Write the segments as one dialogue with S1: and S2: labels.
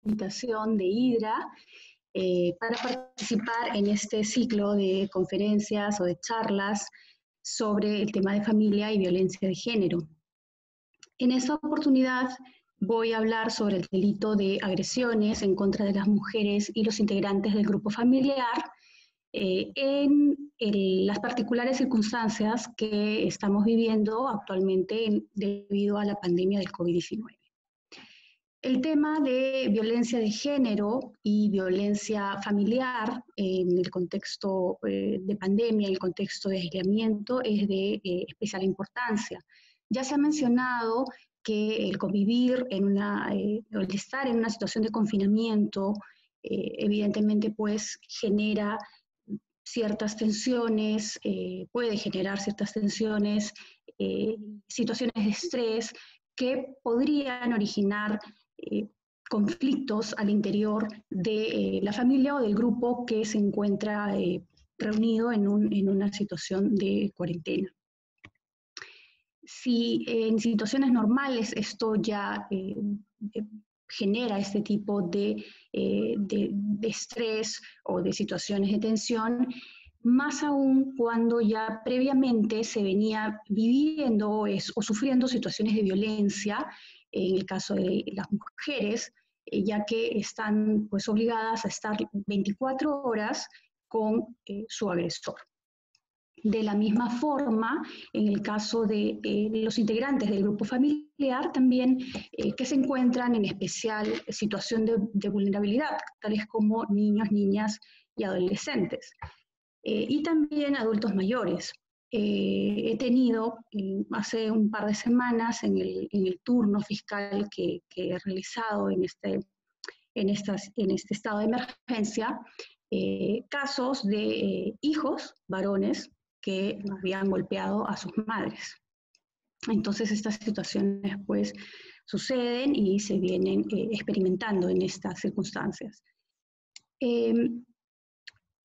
S1: invitación de Hidra para participar en este ciclo de conferencias o de charlas sobre el tema de familia y violencia de género. En esta oportunidad voy a hablar sobre el delito de agresiones en contra de las mujeres y los integrantes del grupo familiar en las particulares circunstancias que estamos viviendo actualmente debido a la pandemia del COVID-19. El tema de violencia de género y violencia familiar en el contexto de pandemia, en el contexto de aislamiento, es de especial importancia. Ya se ha mencionado que el convivir o el estar en una situación de confinamiento, evidentemente pues genera ciertas tensiones, puede generar ciertas tensiones, situaciones de estrés que podrían originar conflictos al interior de la familia o del grupo que se encuentra reunido en una situación de cuarentena. Si en situaciones normales esto ya genera este tipo de estrés o de situaciones de tensión, más aún cuando ya previamente se venía viviendo o sufriendo situaciones de violencia, en el caso de las mujeres, ya que están pues obligadas a estar 24 horas con su agresor. De la misma forma, en el caso de los integrantes del grupo familiar, también que se encuentran en especial situación de vulnerabilidad, tales como niños, niñas y adolescentes. Y también adultos mayores. He tenido hace un par de semanas en el turno fiscal que he realizado en este estado de emergencia, casos de hijos varones que habían golpeado a sus madres. Entonces estas situaciones pues suceden y se vienen experimentando en estas circunstancias.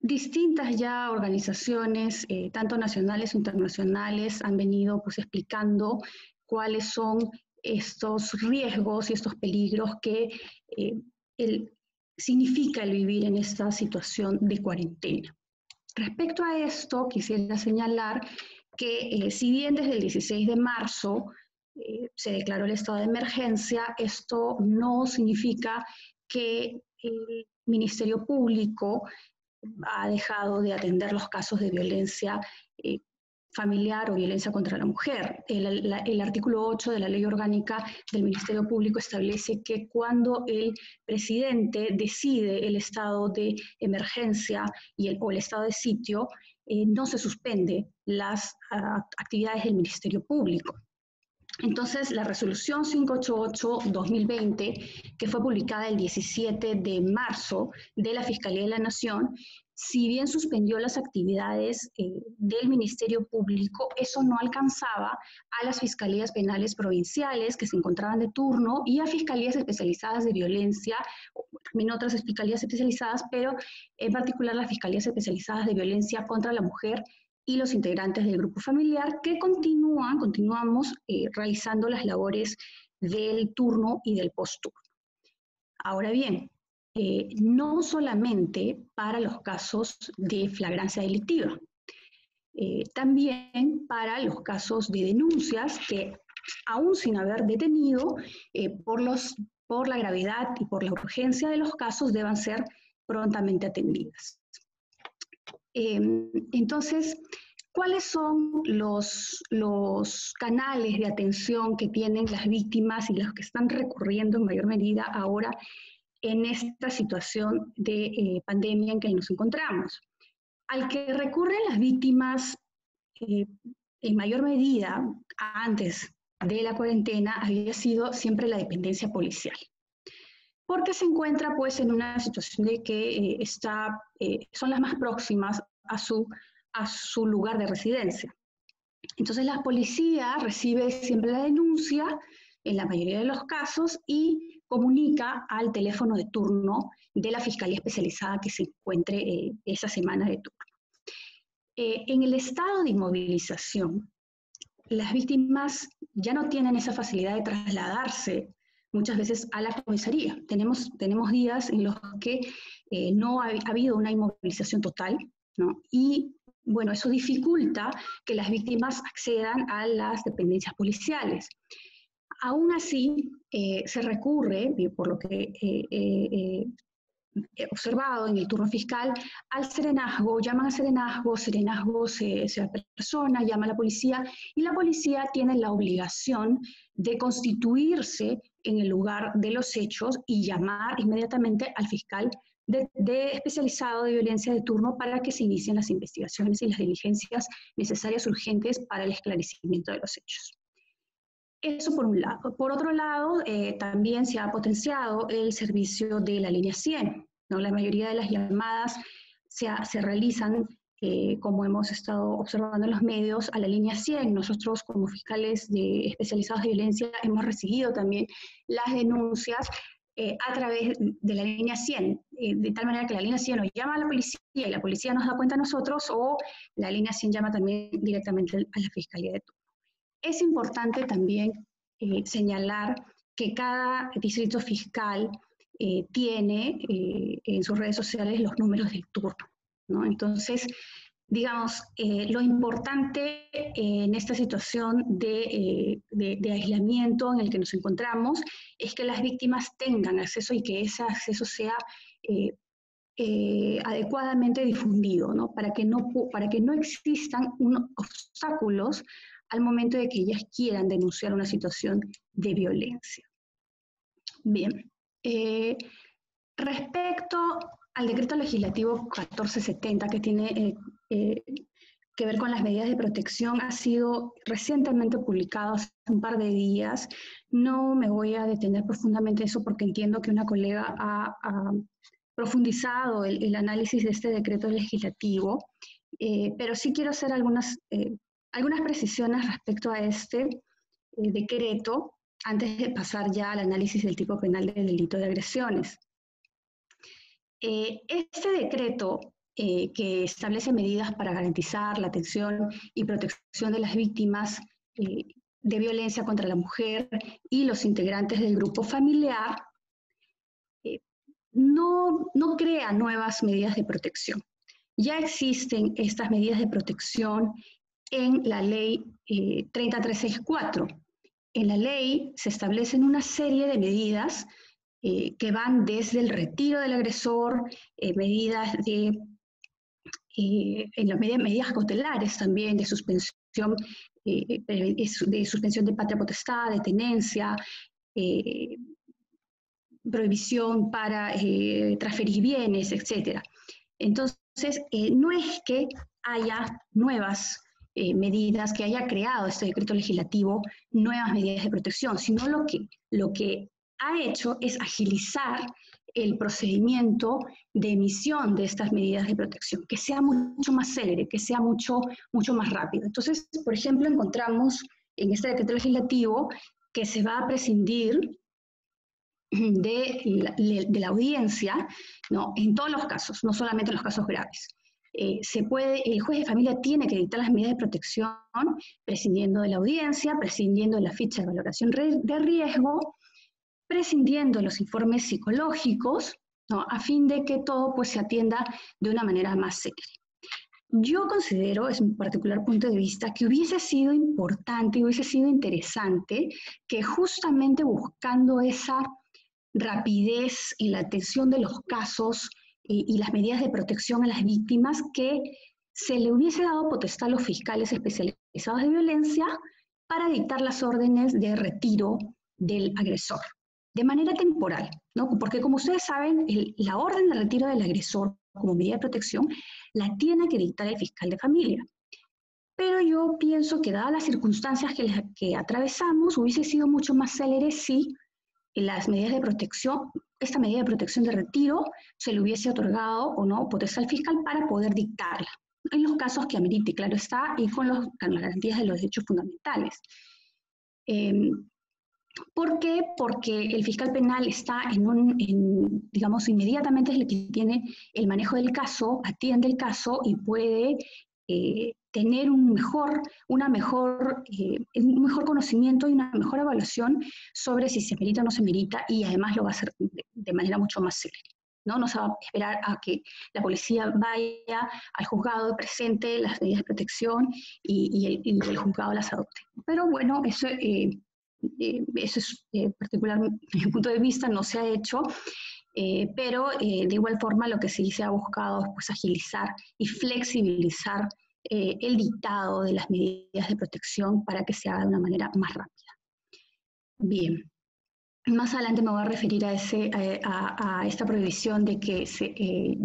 S1: Distintas ya organizaciones, tanto nacionales o internacionales, han venido pues explicando cuáles son estos riesgos y estos peligros que significa el vivir en esta situación de cuarentena. Respecto a esto, quisiera señalar que si bien desde el 16 de marzo se declaró el estado de emergencia, esto no significa que el Ministerio Público ha dejado de atender los casos de violencia familiar o violencia contra la mujer. El artículo 8 de la Ley Orgánica del Ministerio Público establece que cuando el presidente decide el estado de emergencia o el estado de sitio, no se suspende las actividades del Ministerio Público. Entonces, la resolución 588-2020, que fue publicada el 17 de marzo de la Fiscalía de la Nación, si bien suspendió las actividades del Ministerio Público, eso no alcanzaba a las fiscalías penales provinciales que se encontraban de turno y a fiscalías especializadas de violencia, también otras fiscalías especializadas, pero en particular las fiscalías especializadas de violencia contra la mujer y los integrantes del grupo familiar que continuamos realizando las labores del turno y del post-turno. Ahora bien, no solamente para los casos de flagrancia delictiva, también para los casos de denuncias que, aún sin haber detenido, por la gravedad y por la urgencia de los casos, deban ser prontamente atendidas. Entonces, ¿cuáles son los canales de atención que tienen las víctimas y los que están recurriendo en mayor medida ahora en esta situación de pandemia en que nos encontramos? Al que recurren las víctimas en mayor medida antes de la cuarentena había sido siempre la dependencia policial, porque se encuentra pues en una situación de que son las más próximas a su lugar de residencia. Entonces la policía recibe siempre la denuncia, en la mayoría de los casos, y comunica al teléfono de turno de la fiscalía especializada que se encuentre esa semana de turno. En el estado de inmovilización, las víctimas ya no tienen esa facilidad de trasladarse muchas veces a la comisaría. Tenemos días en los que no ha habido una inmovilización total, ¿no? Y bueno, eso dificulta que las víctimas accedan a las dependencias policiales. Aún así, se recurre, por lo que he observado en el turno fiscal, al serenazgo, llaman al serenazgo, serenazgo se apersona, llama a la policía, y la policía tiene la obligación de constituirse en el lugar de los hechos y llamar inmediatamente al fiscal de especializado de violencia de turno para que se inicien las investigaciones y las diligencias necesarias urgentes para el esclarecimiento de los hechos. Eso por un lado. Por otro lado, también se ha potenciado el servicio de la línea 100, ¿no? La mayoría de las llamadas se realizan, como hemos estado observando en los medios, a la línea 100. Nosotros, como fiscales especializados de violencia, hemos recibido también las denuncias a través de la línea 100, de tal manera que la línea 100 nos llama a la policía y la policía nos da cuenta a nosotros, o la línea 100 llama también directamente a la Fiscalía de turno. Es importante también señalar que cada distrito fiscal tiene en sus redes sociales los números del turno, ¿no? Entonces, digamos, lo importante en esta situación de aislamiento en el que nos encontramos es que las víctimas tengan acceso y que ese acceso sea adecuadamente difundido, ¿no? Para que no existan obstáculos al momento de que ellas quieran denunciar una situación de violencia. Bien, respecto al decreto legislativo 1470 que tiene que ver con las medidas de protección, ha sido recientemente publicado hace un par de días. No me voy a detener profundamente en eso porque entiendo que una colega ha profundizado el análisis de este decreto legislativo, pero sí quiero hacer algunas precisiones respecto a este decreto antes de pasar ya al análisis del tipo penal del delito de agresiones. Este decreto que establece medidas para garantizar la atención y protección de las víctimas de violencia contra la mujer y los integrantes del grupo familiar no crea nuevas medidas de protección. Ya existen estas medidas de protección en la ley 30364. En la ley se establecen una serie de medidas que van desde el retiro del agresor, medidas medidas cautelares también, de suspensión de patria potestad, de tenencia, prohibición para transferir bienes, etc. Entonces, no es que haya nuevas medidas, que haya creado este decreto legislativo nuevas medidas de protección, sino lo que ha hecho es agilizar el procedimiento de emisión de estas medidas de protección, que sea mucho más célere, que sea mucho más rápido. Entonces, por ejemplo, encontramos en este decreto legislativo que se va a prescindir de la audiencia, ¿no? En todos los casos, no solamente en los casos graves. El juez de familia tiene que dictar las medidas de protección prescindiendo de la audiencia, prescindiendo de la ficha de valoración de riesgo, prescindiendo de los informes psicológicos, ¿no? A fin de que todo pues, se atienda de una manera más célere. Yo considero, es un particular punto de vista, que hubiese sido importante y hubiese sido interesante que justamente buscando esa rapidez en la atención de los casos y las medidas de protección a las víctimas, que se le hubiese dado potestad a los fiscales especializados de violencia para dictar las órdenes de retiro del agresor, de manera temporal, ¿no? Porque como ustedes saben, la orden de retiro del agresor como medida de protección la tiene que dictar el fiscal de familia. Pero yo pienso que dadas las circunstancias que atravesamos, hubiese sido mucho más célere si las medidas de protección, esta medida de protección de retiro se le hubiese otorgado o no potestad al fiscal para poder dictarla, en los casos que amerite, claro está, y con las garantías de los derechos fundamentales. ¿Por qué? Porque el fiscal penal está digamos, inmediatamente es el que tiene el manejo del caso, atiende el caso y puede tener un mejor conocimiento y una mejor evaluación sobre si se merita o no se merita, y además lo va a hacer de manera mucho más célere. No se va a esperar a que la policía vaya al juzgado, presente las medidas de protección y el juzgado las adopte. Pero bueno, eso es particular, desde mi punto de vista, no se ha hecho, pero de igual forma lo que sí se ha buscado es pues, agilizar y flexibilizar el dictado de las medidas de protección para que se haga de una manera más rápida. Bien. Más adelante me voy a referir a esta prohibición de que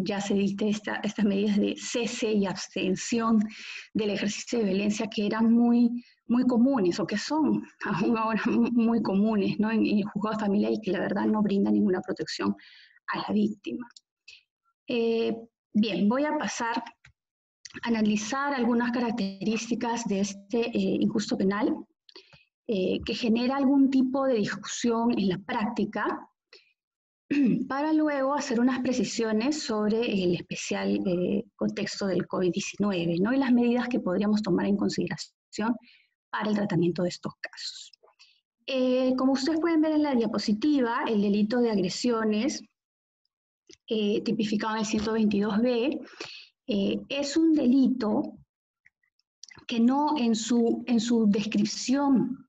S1: ya se dicte estas medidas de cese y abstención del ejercicio de violencia que eran muy comunes, o que son aún ahora muy comunes, ¿no? en el juzgado de familia, y que la verdad no brinda ninguna protección a la víctima. Bien, voy a pasar a analizar algunas características de este injusto penal, que genera algún tipo de discusión en la práctica, para luego hacer unas precisiones sobre el especial contexto del COVID-19, ¿no? y las medidas que podríamos tomar en consideración para el tratamiento de estos casos. Como ustedes pueden ver en la diapositiva, el delito de agresiones, tipificado en el 122b, es un delito que no en su descripción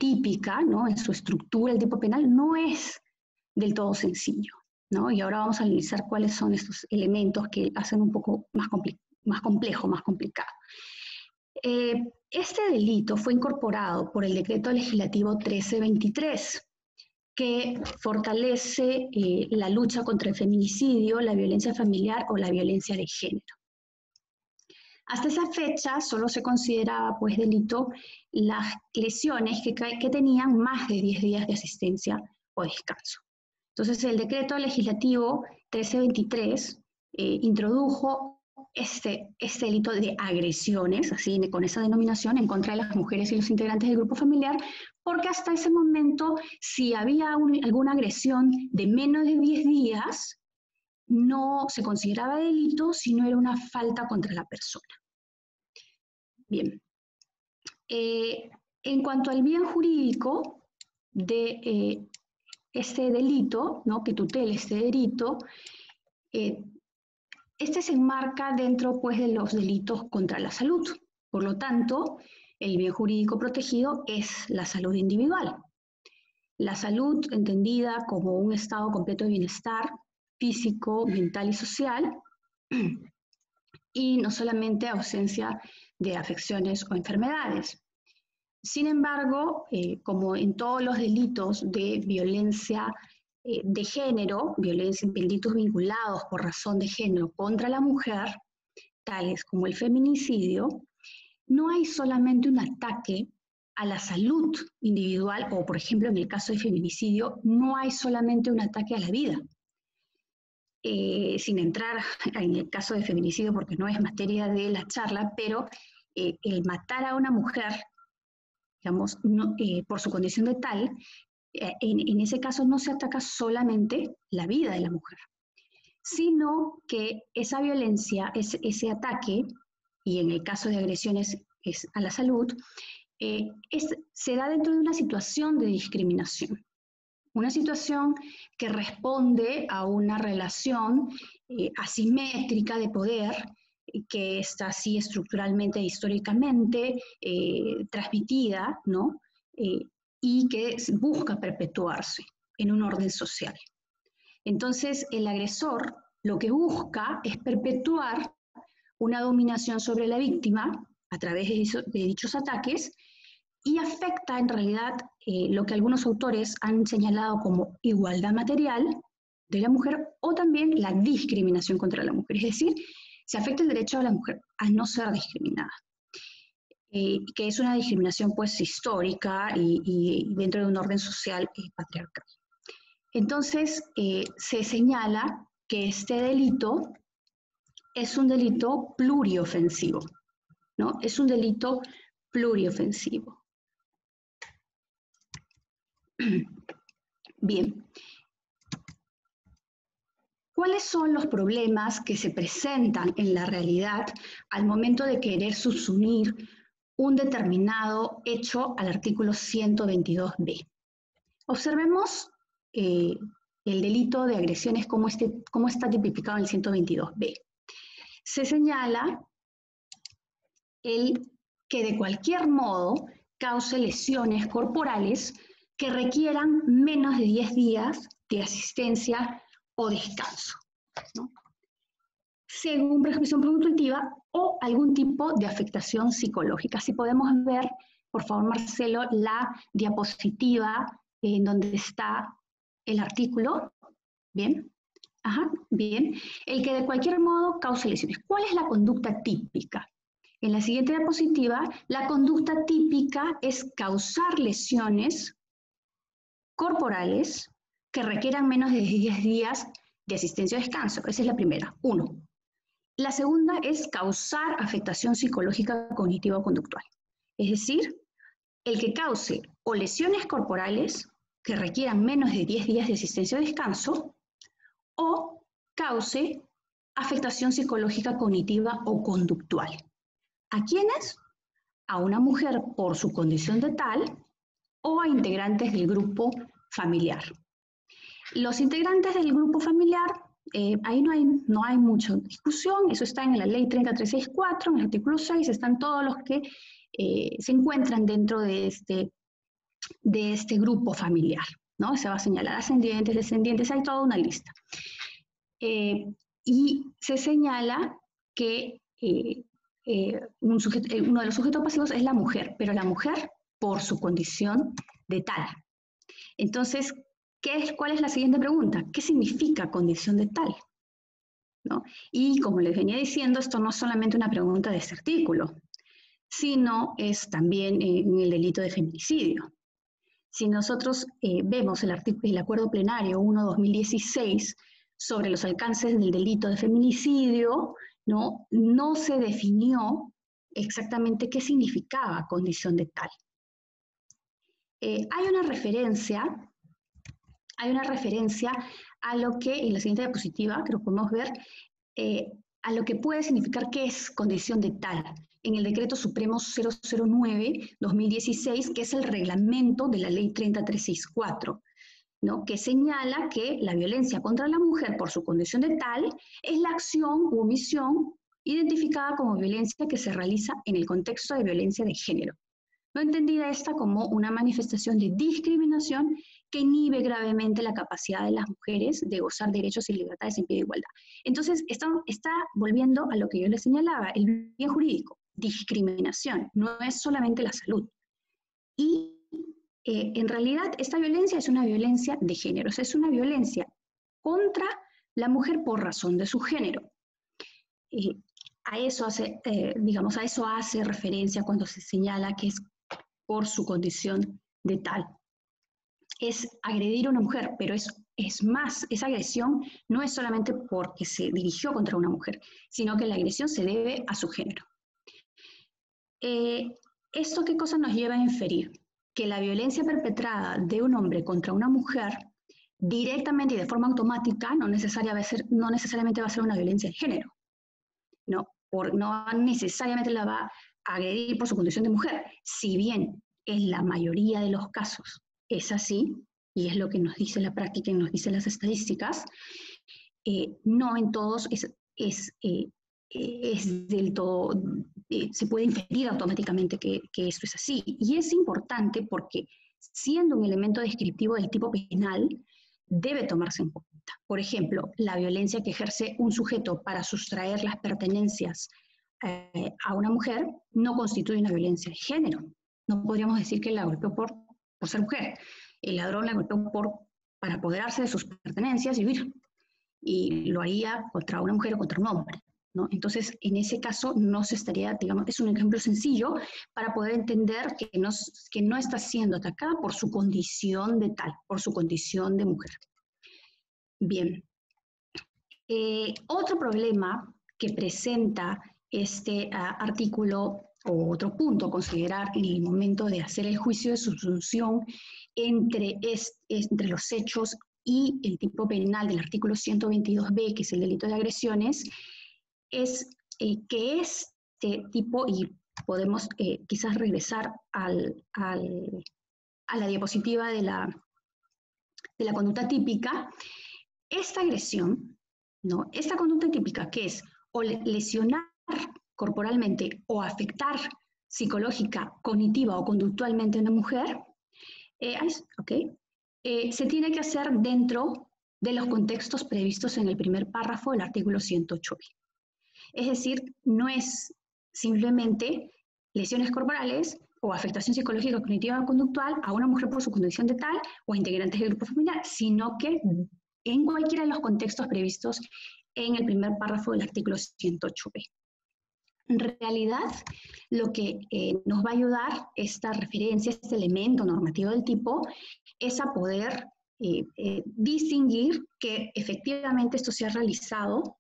S1: típica, ¿no? en su estructura, el tipo penal, no es del todo sencillo, ¿no? Y ahora vamos a analizar cuáles son estos elementos que hacen un poco más complejo, más complicado. Este delito fue incorporado por el Decreto Legislativo 1323, que fortalece la lucha contra el feminicidio, la violencia familiar o la violencia de género. Hasta esa fecha solo se consideraba pues delito las lesiones que tenían más de 10 días de asistencia o descanso. Entonces el decreto legislativo 1323 introdujo este delito de agresiones, así con esa denominación, en contra de las mujeres y los integrantes del grupo familiar, porque hasta ese momento, si había alguna agresión de menos de 10 días, no se consideraba delito, sino era una falta contra la persona. Bien. En cuanto al bien jurídico de este delito, ¿no? que tutela este delito, este se enmarca dentro pues, de los delitos contra la salud. Por lo tanto, el bien jurídico protegido es la salud individual. La salud entendida como un estado completo de bienestar físico, mental y social, y no solamente ausencia de afecciones o enfermedades. Sin embargo, como en todos los delitos de violencia de género, delitos vinculados por razón de género contra la mujer, tales como el feminicidio, no hay solamente un ataque a la salud individual, o por ejemplo en el caso de feminicidio, no hay solamente un ataque a la vida. Sin entrar en el caso de feminicidio porque no es materia de la charla, pero el matar a una mujer, digamos, no, por su condición de tal, en ese caso no se ataca solamente la vida de la mujer, sino que esa violencia, ese ataque, y en el caso de agresiones es a la salud, se da dentro de una situación de discriminación. Una situación que responde a una relación asimétrica de poder, que está así estructuralmente, históricamente transmitida, ¿no? Y que busca perpetuarse en un orden social. Entonces, el agresor lo que busca es perpetuar una dominación sobre la víctima a través de dichos ataques, y afecta en realidad lo que algunos autores han señalado como igualdad material de la mujer, o también la discriminación contra la mujer. Es decir, se afecta el derecho de la mujer a no ser discriminada, que es una discriminación pues histórica y dentro de un orden social patriarcal. Entonces, se señala que este delito es un delito pluriofensivo, ¿no? Es un delito pluriofensivo. Bien. ¿Cuáles son los problemas que se presentan en la realidad al momento de querer subsumir un determinado hecho al artículo 122b? Observemos el delito de agresiones, cómo está tipificado en el 122b. Se señala el que de cualquier modo cause lesiones corporales que requieran menos de 10 días de asistencia o descanso, ¿no? Según prescripción consultiva o algún tipo de afectación psicológica. Si podemos ver, por favor, Marcelo, la diapositiva en donde está el artículo. Bien. Ajá, bien. El que de cualquier modo cause lesiones. ¿Cuál es la conducta típica? En la siguiente diapositiva, la conducta típica es causar lesiones corporales que requieran menos de 10 días de asistencia o descanso. Esa es la primera, 1. La segunda es causar afectación psicológica cognitiva o conductual. Es decir, el que cause o lesiones corporales que requieran menos de 10 días de asistencia o descanso, o cause afectación psicológica cognitiva o conductual. ¿A quiénes? A una mujer por su condición de tal o a integrantes del grupo familiar. Los integrantes del grupo familiar, ahí no hay mucha discusión, eso está en la ley 3364, en el artículo 6, están todos los que se encuentran dentro de este grupo familiar, ¿no? Se va a señalar ascendientes, descendientes, hay toda una lista. Y se señala que uno de los sujetos pasivos es la mujer, pero la mujer por su condición de tal. Entonces, ¿cuál es la siguiente pregunta? ¿Qué significa condición de tal? ¿No? Y como les venía diciendo, esto no es solamente una pregunta de este artículo, sino es también en el delito de feminicidio. Si nosotros vemos el acuerdo plenario 1/2016 sobre los alcances del delito de feminicidio, no se definió exactamente qué significaba condición de tal. Hay una referencia a lo que, en la siguiente diapositiva, que lo podemos ver, a lo que puede significar qué es condición de tal, en el Decreto Supremo 009/2016, que es el reglamento de la Ley 3364, ¿no? Que señala que la violencia contra la mujer por su condición de tal es la acción u omisión identificada como violencia que se realiza en el contexto de violencia de género. No entendida esta como una manifestación de discriminación que inhibe gravemente la capacidad de las mujeres de gozar derechos y libertades en pie de igualdad. Entonces, está volviendo a lo que yo les señalaba, el bien jurídico, discriminación, no es solamente la salud. Y en realidad esta violencia es una violencia de género, o sea, es una violencia contra la mujer por razón de su género. A eso hace referencia cuando se señala que es por su condición de tal. Es agredir a una mujer, pero es más, esa agresión no es solamente porque se dirigió contra una mujer, sino que la agresión se debe a su género. ¿Esto qué cosa nos lleva a inferir? Que la violencia perpetrada de un hombre contra una mujer, directamente y de forma automática, no necesariamente va a ser una violencia de género. No necesariamente la va a agredir por su condición de mujer, si bien en la mayoría de los casos es así, y es lo que nos dice la práctica y nos dicen las estadísticas, no en todos es del todo, se puede inferir automáticamente que esto es así. Y es importante porque, siendo un elemento descriptivo del tipo penal, debe tomarse en cuenta. Por ejemplo, la violencia que ejerce un sujeto para sustraer las pertenencias a una mujer no constituye una violencia de género. No podríamos decir que la golpeó por ser mujer. El ladrón la golpeó para apoderarse de sus pertenencias y huir. Y lo haría contra una mujer o contra un hombre, ¿no? Entonces, en ese caso no se estaría, es un ejemplo sencillo para poder entender que no está siendo atacada por su condición de tal, por su condición de mujer. Bien. Otro problema que presenta este artículo, o otro punto a considerar en el momento de hacer el juicio de subsunción entre los hechos y el tipo penal del artículo 122b, que es el delito de agresiones, es que este tipo, y podemos quizás regresar a la diapositiva de la conducta típica, esta agresión, ¿no? Esta conducta típica, que es o lesionar corporalmente o afectar psicológica, cognitiva o conductualmente a una mujer, se tiene que hacer dentro de los contextos previstos en el primer párrafo del artículo 108b. Es decir, no es simplemente lesiones corporales o afectación psicológica, cognitiva o conductual a una mujer por su condición de tal o a integrantes del grupo familiar, sino que en cualquiera de los contextos previstos en el primer párrafo del artículo 108b. En realidad, lo que nos va a ayudar esta referencia, este elemento normativo del tipo, es a poder distinguir que efectivamente esto se ha realizado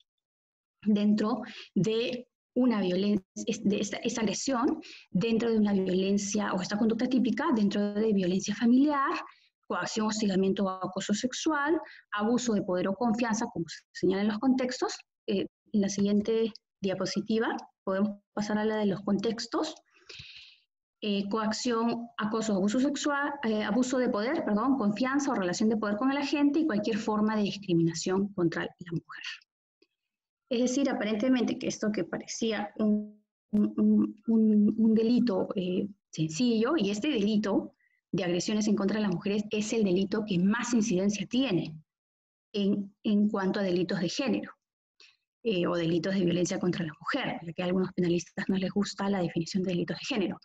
S1: dentro de una violencia, de esta agresión, dentro de una violencia o esta conducta típica, dentro de violencia familiar, coacción, hostigamiento o acoso sexual, abuso de poder o confianza, como se señala en los contextos. En la siguiente diapositiva podemos pasar a la de los contextos. Coacción, acoso, abuso sexual, abuso de poder, perdón, confianza o relación de poder con el agente y cualquier forma de discriminación contra la mujer. Es decir, aparentemente que esto que parecía un delito sencillo, y este delito de agresiones en contra de las mujeres es el delito que más incidencia tiene en cuanto a delitos de género o delitos de violencia contra la mujer, ya que a algunos penalistas no les gusta la definición de delitos de género.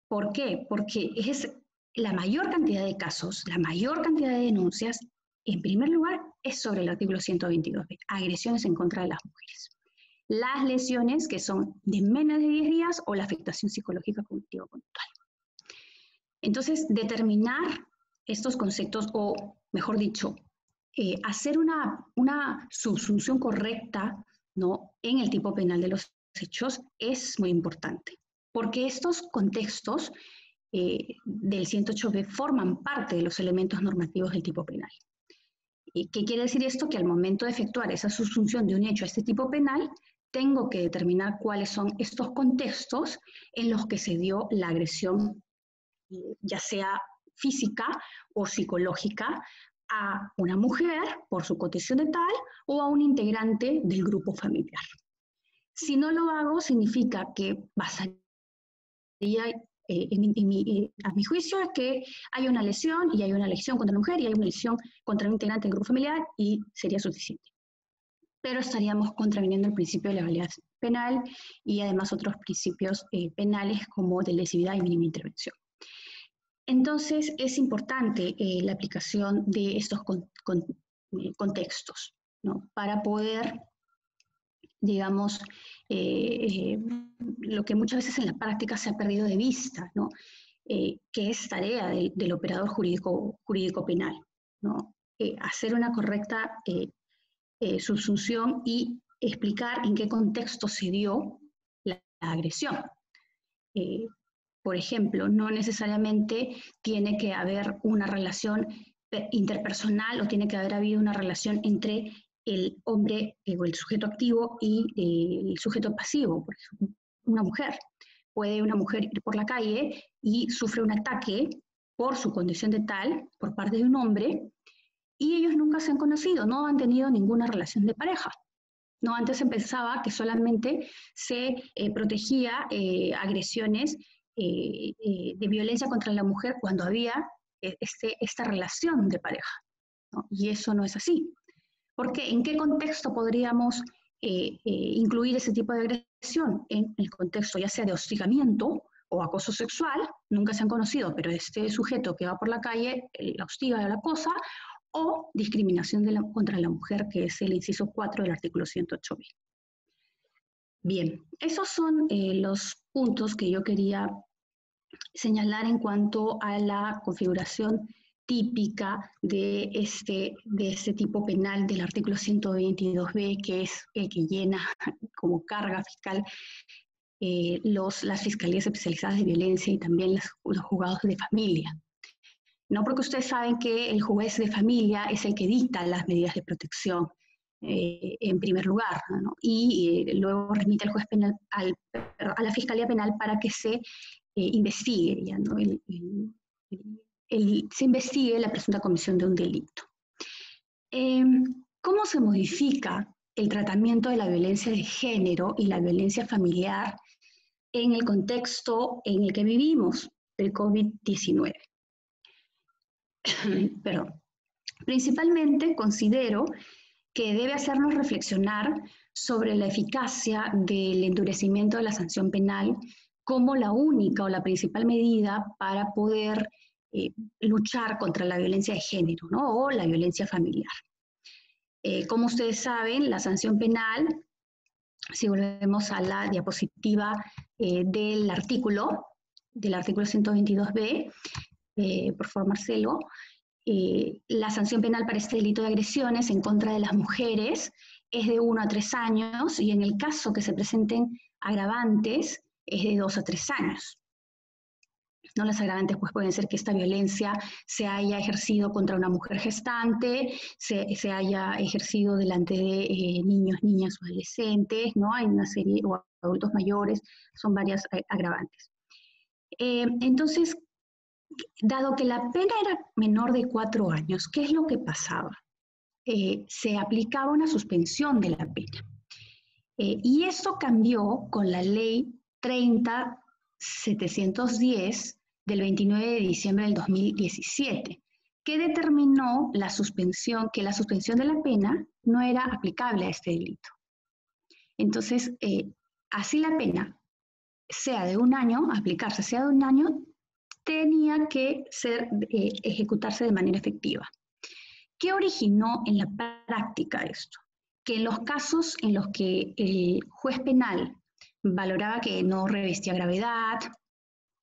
S1: ¿Por qué? Porque es la mayor cantidad de casos, la mayor cantidad de denuncias, en primer lugar, es sobre el artículo 122b, agresiones en contra de las mujeres. Las lesiones que son de menos de 10 días o la afectación psicológica cognitiva conductual. Entonces, determinar estos conceptos, o mejor dicho, hacer una subsunción correcta, ¿no?, en el tipo penal de los hechos es muy importante, porque estos contextos del 108b forman parte de los elementos normativos del tipo penal. ¿Qué quiere decir esto? Que al momento de efectuar esa subsunción de un hecho a este tipo penal, tengo que determinar cuáles son estos contextos en los que se dio la agresión, ya sea física o psicológica, a una mujer por su condición de tal o a un integrante del grupo familiar. Si no lo hago, significa que basaría a mi juicio es que hay una lesión y hay una lesión contra la mujer y hay una lesión contra un integrante del grupo familiar y sería suficiente. Pero estaríamos contraviniendo el principio de legalidad penal y además otros principios penales como de lesividad y mínima intervención. Entonces es importante la aplicación de estos contextos, ¿no?, para poder, digamos, lo que muchas veces en la práctica se ha perdido de vista, ¿no?, que es tarea del operador jurídico penal, ¿no?, hacer una correcta subsunción y explicar en qué contexto se dio la agresión. Por ejemplo, no necesariamente tiene que haber una relación interpersonal o tiene que haber habido una relación entre el hombre o el sujeto activo y el sujeto pasivo, por ejemplo, una mujer. Puede una mujer ir por la calle y sufre un ataque por su condición de tal, por parte de un hombre, y ellos nunca se han conocido, no han tenido ninguna relación de pareja. No, antes se pensaba que solamente se protegía agresiones de violencia contra la mujer cuando había esta relación de pareja, ¿no? Y eso no es así. Porque ¿en qué contexto podríamos incluir ese tipo de agresión? En el contexto ya sea de hostigamiento o acoso sexual, nunca se han conocido, pero este sujeto que va por la calle la hostiga y la acosa, o discriminación contra la mujer, que es el inciso 4 del artículo 108b. Bien, esos son los puntos que yo quería señalar en cuanto a la configuración típica de este tipo penal del artículo 122b, que es el que llena como carga fiscal las fiscalías especializadas de violencia y también los juzgados de familia. ¿no? Porque ustedes saben que el juez de familia es el que dicta las medidas de protección en primer lugar, ¿no? Y luego remite al juez penal, a la Fiscalía Penal para que se investigue, ya, ¿no? Se investigue la presunta comisión de un delito. ¿Cómo se modifica el tratamiento de la violencia de género y la violencia familiar en el contexto en el que vivimos del COVID-19? Perdón. Principalmente considero que debe hacernos reflexionar sobre la eficacia del endurecimiento de la sanción penal como la única o la principal medida para poder luchar contra la violencia de género, ¿no? O la violencia familiar. Como ustedes saben, la sanción penal, si volvemos a la diapositiva del artículo 122b, por favor, Marcelo, la sanción penal para este delito de agresiones en contra de las mujeres es de 1 a 3 años y en el caso que se presenten agravantes es de 2 a 3 años. ¿No? Las agravantes pues, pueden ser que esta violencia se haya ejercido contra una mujer gestante, se haya ejercido delante de niños, niñas o adolescentes, ¿no? Hay una serie, o adultos mayores, son varias agravantes. Entonces, dado que la pena era menor de 4 años, ¿qué es lo que pasaba? Se aplicaba una suspensión de la pena. Y esto cambió con la ley 30.710 del 29 de diciembre del 2017, que determinó que la suspensión de la pena no era aplicable a este delito. Entonces, así la pena, sea de 1 año, aplicarse sea de 1 año, tenía que ejecutarse de manera efectiva. ¿Qué originó en la práctica esto? Que en los casos en los que el juez penal valoraba que no revestía gravedad,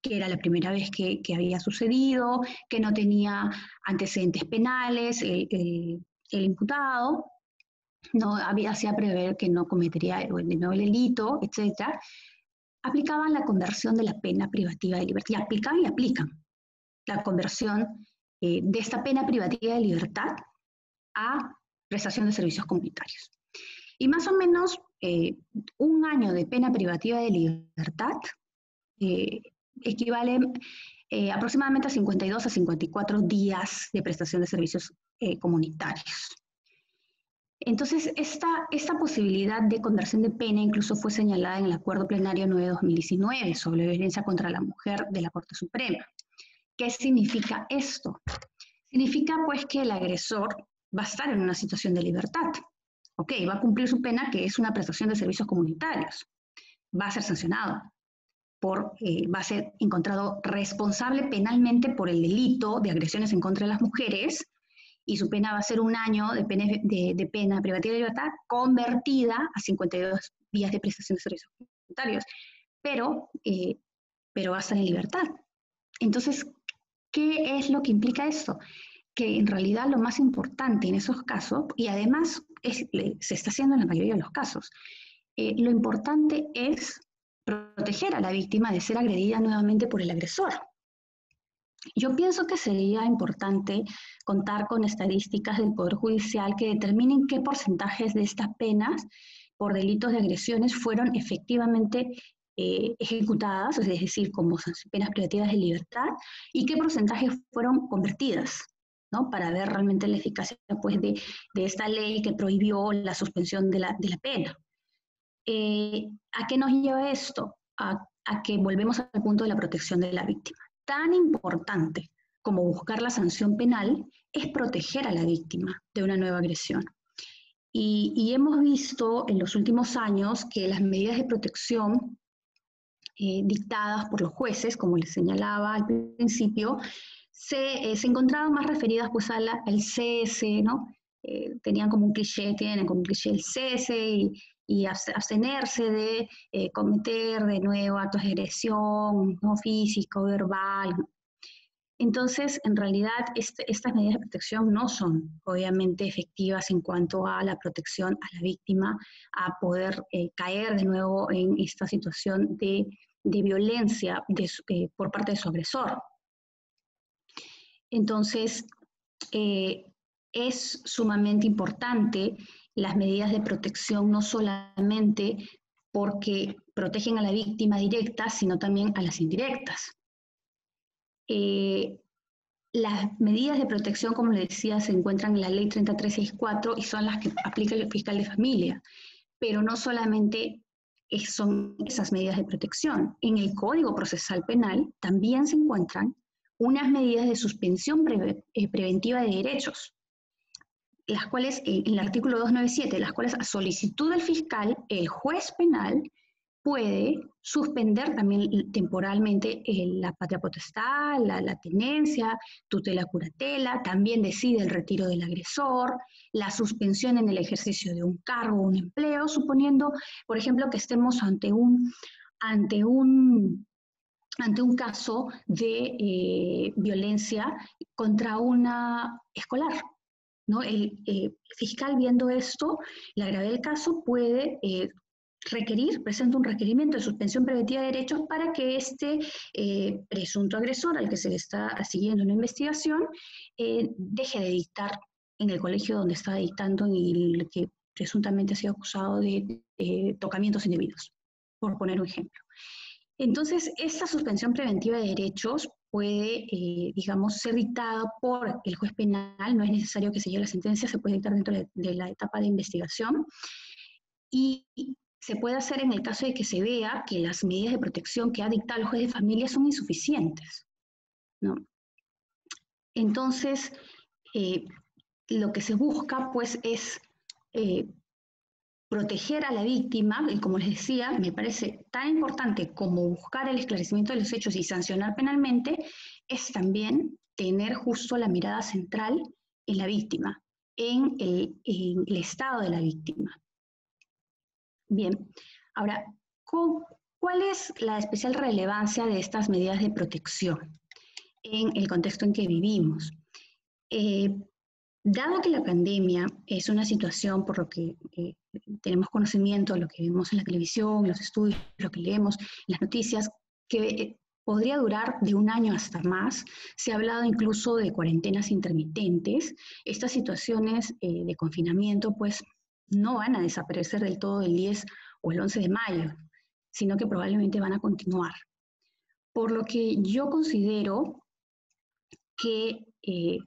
S1: que era la primera vez que había sucedido, que no tenía antecedentes penales, el imputado, no hacía prever que no cometería de nuevo el delito, etc., aplicaban la conversión de la pena privativa de libertad, y aplican la conversión de esta pena privativa de libertad a prestación de servicios comunitarios. Y más o menos 1 año de pena privativa de libertad equivale aproximadamente a 52 a 54 días de prestación de servicios comunitarios. Entonces, esta posibilidad de conversión de pena incluso fue señalada en el Acuerdo Plenario 9/2019 sobre violencia contra la mujer de la Corte Suprema. ¿Qué significa esto? Significa pues que el agresor va a estar en una situación de libertad. Ok, va a cumplir su pena, que es una prestación de servicios comunitarios. Va a ser sancionado. Va a ser encontrado responsable penalmente por el delito de agresiones en contra de las mujeres y su pena va a ser 1 año de pena privativa de libertad convertida a 52 días de prestación de servicios comunitarios. Pero va a estar en libertad. Entonces, ¿qué es lo que implica esto? Que en realidad lo más importante en esos casos, y además se está haciendo en la mayoría de los casos, lo importante es proteger a la víctima de ser agredida nuevamente por el agresor. Yo pienso que sería importante contar con estadísticas del Poder Judicial que determinen qué porcentajes de estas penas por delitos de agresiones fueron efectivamente ejecutadas, es decir, como penas privativas de libertad, y qué porcentajes fueron convertidas, ¿no? Para ver realmente la eficacia pues, de esta ley que prohibió la suspensión de la pena. ¿A qué nos lleva esto? A que volvemos al punto de la protección de la víctima. Tan importante como buscar la sanción penal es proteger a la víctima de una nueva agresión. Y hemos visto en los últimos años que las medidas de protección dictadas por los jueces, como les señalaba al principio, se encontraban más referidas pues, al cese, ¿no? Tienen como un cliché el cese y abstenerse de cometer de nuevo actos de agresión, ¿no? Físico, verbal. Entonces, en realidad, estas medidas de protección no son obviamente efectivas en cuanto a la protección a la víctima, a poder caer de nuevo en esta situación de violencia por parte de su agresor. Entonces, es sumamente importante las medidas de protección, no solamente porque protegen a la víctima directa, sino también a las indirectas. Las medidas de protección, como les decía, se encuentran en la Ley 3364 y son las que aplica el fiscal de familia, pero no solamente son esas medidas de protección. En el Código Procesal Penal también se encuentran unas medidas de suspensión preventiva de derechos, las cuales, en el artículo 297, las cuales a solicitud del fiscal, el juez penal puede suspender también temporalmente la patria potestad, la tenencia, tutela curatela, también decide el retiro del agresor, la suspensión en el ejercicio de un cargo o un empleo, suponiendo, por ejemplo, que estemos ante un caso de violencia contra una escolar, ¿no? El fiscal, viendo esto, la gravedad del caso, puede presenta un requerimiento de suspensión preventiva de derechos para que este presunto agresor al que se le está siguiendo una investigación deje de dictar en el colegio donde está dictando y el que presuntamente ha sido acusado de tocamientos indebidos, por poner un ejemplo. Entonces, esta suspensión preventiva de derechos puede, digamos, ser dictada por el juez penal, no es necesario que se lleve la sentencia, se puede dictar dentro de la etapa de investigación, y se puede hacer en el caso de que se vea que las medidas de protección que ha dictado el juez de familia son insuficientes, ¿no? Entonces, lo que se busca, pues, es proteger a la víctima, y como les decía, me parece tan importante como buscar el esclarecimiento de los hechos y sancionar penalmente, es también tener justo la mirada central en la víctima, en el estado de la víctima. Bien, ahora, ¿cuál es la especial relevancia de estas medidas de protección en el contexto en que vivimos? Dado que la pandemia es una situación, por lo que tenemos conocimiento, lo que vemos en la televisión, los estudios, lo que leemos, las noticias, que podría durar de un año hasta más, se ha hablado incluso de cuarentenas intermitentes. Estas situaciones de confinamiento, pues, no van a desaparecer del todo el 10 o el 11 de mayo, sino que probablemente van a continuar. Por lo que yo considero que